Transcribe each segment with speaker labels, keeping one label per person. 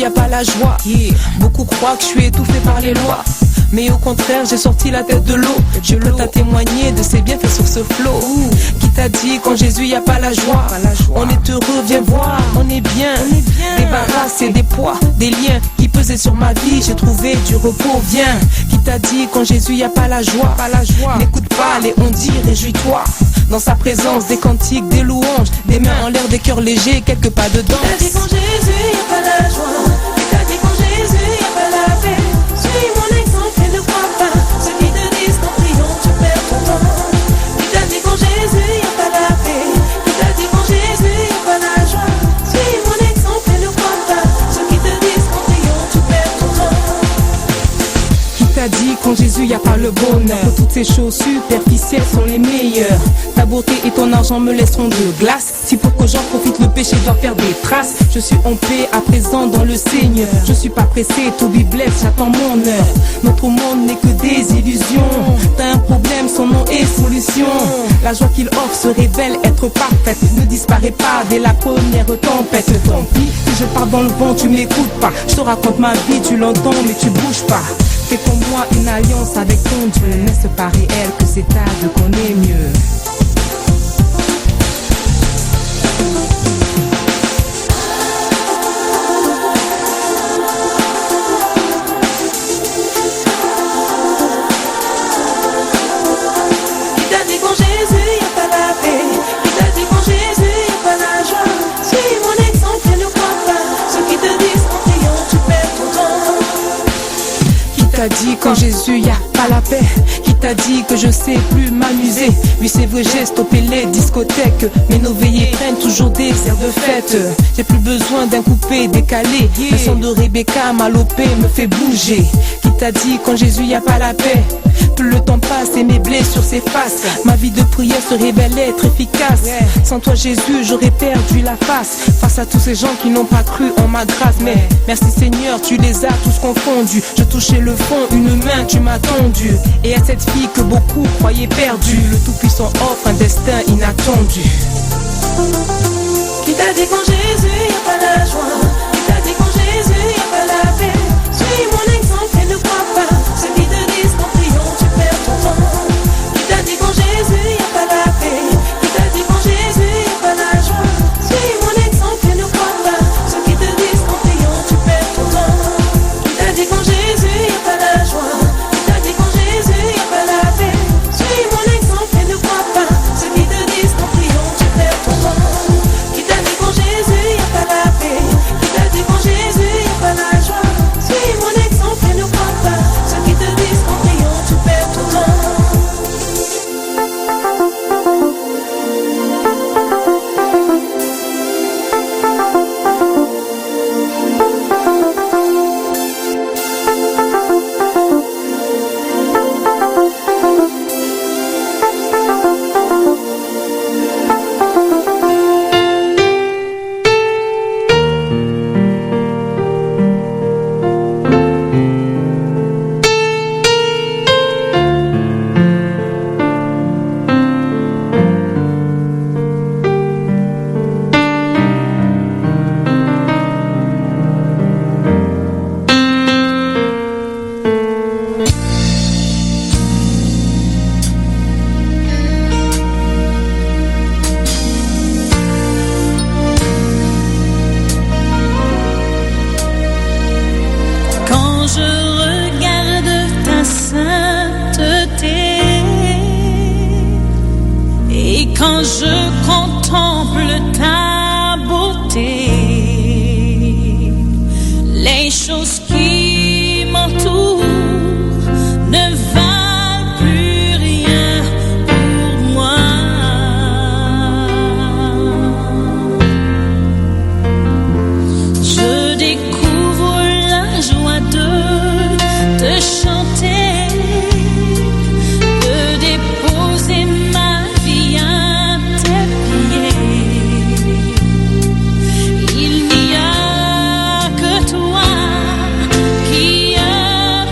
Speaker 1: y a pas la joie. Beaucoup croient que je suis étouffé par les lois, mais au contraire j'ai sorti la tête de l'eau. Je peux t'as témoigner de ses bienfaits sur ce flot. Qui t'a dit qu'en Jésus y a pas la joie? On est heureux, viens voir, on est bien. Débarrassé des poids, des liens qui pesaient sur ma vie, j'ai trouvé du repos, viens. Qui t'a dit qu'en Jésus y a pas la joie? N'écoute pas les on dit, réjouis-toi. Dans sa présence, des cantiques, des louanges, des mains en l'air, des cœurs légers, quelques pas de danse.
Speaker 2: Qui t'a dit qu'en Jésus y a pas la joie? Qui t'a dit qu'en Jésus y a pas la paix? Suis mon exemple et ne crois pas ceux qui te disent qu'en priant tu perds ton temps. Qui t'a dit qu'en Jésus y a pas la paix? Qui t'a dit qu'en Jésus y a pas la joie? Suis mon exemple et ne crois pas ceux qui te disent qu'en priant tu perds ton temps.
Speaker 1: Qui t'a dit qu'en Jésus y a pas le bonheur? Que toutes ces choses superficielles sont les meilleures. Ta beauté et ton argent me laisseront de glace. Si pour que j'en profite le péché doit faire des traces. Je suis en paix à présent dans le Seigneur. Je suis pas pressé, to be blessed, j'attends mon heure. Notre monde n'est que des illusions. T'as un problème, son nom est solution. La joie qu'il offre se révèle être parfaite. Ne disparaît pas dès la première tempête. Tant pis, si je pars dans le vent, tu m'écoutes pas. Je te raconte ma vie, tu l'entends mais tu bouges pas. Fais pour moi une alliance avec ton Dieu. N'est-ce pas réel que c'est à Dieu qu'on est mieux? Qui t'a dit qu'en Jésus y a pas la paix? Qui t'a dit que je sais plus m'amuser? Oui c'est vrai j'ai stoppé les discothèques, mais nos veillées prennent toujours des airs de fête. J'ai plus besoin d'un coupé décalé, le son de Rebecca Malopé me fait bouger. Qui t'a dit qu'en Jésus y a pas la paix? Plus le temps passe et mes blessures s'effacent. Ma vie de prière se révèle être efficace. Sans toi Jésus j'aurais perdu la face à tous ces gens qui n'ont pas cru en ma grâce. Mais merci Seigneur tu les as tous confondus. Je touchais le fond, une main tu m'as tendu. Et à cette fille que beaucoup croyaient perdue, le Tout-Puissant offre un destin inattendu.
Speaker 2: Qui t'a dit qu'en Jésus y a pas la joie? Qui t'a dit qu'en Jésus y a pas la paix? Suis mon exemple et ne crois pas ceux qui te disent qu'en priant tu perds ton temps. Qui t'a dit qu'en Jésus y a pas la paix? Qui t'a dit qu'en Jésus y a pas la joie? Suis mon exemple et ne crois pas ceux qui te disent qu'en priant tu perds ton temps. Qui t'a dit qu'en Jésus y a pas la joie? Qui t'a dit qu'en Jésus y a pas la paix? Suis mon exemple et ne crois pas ceux qui te disent qu'en priant tu perds ton temps. Qui t'a dit qu'en Jésus y a pas la paix? Qui t'a dit qu'en Jésus y a pas la joie? Suis mon exemple et ne crois pas ceux qui te disent qu'en priant tu perds ton temps.
Speaker 3: Quand je contemple ta beauté, les choses qui m'entourent ne valent plus rien pour moi. Je découvre la joie de te chanter, de déposer ma vie à tes pieds. Il n'y a que toi qui as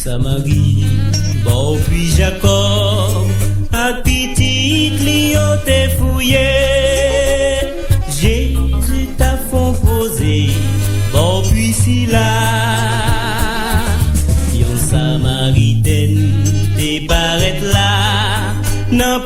Speaker 4: Marie, bon puis Jacob, à petit Clio t'es fouillé. Jésus t'a composé, bon puis si là, yon Samaritaine t'es paraître là, non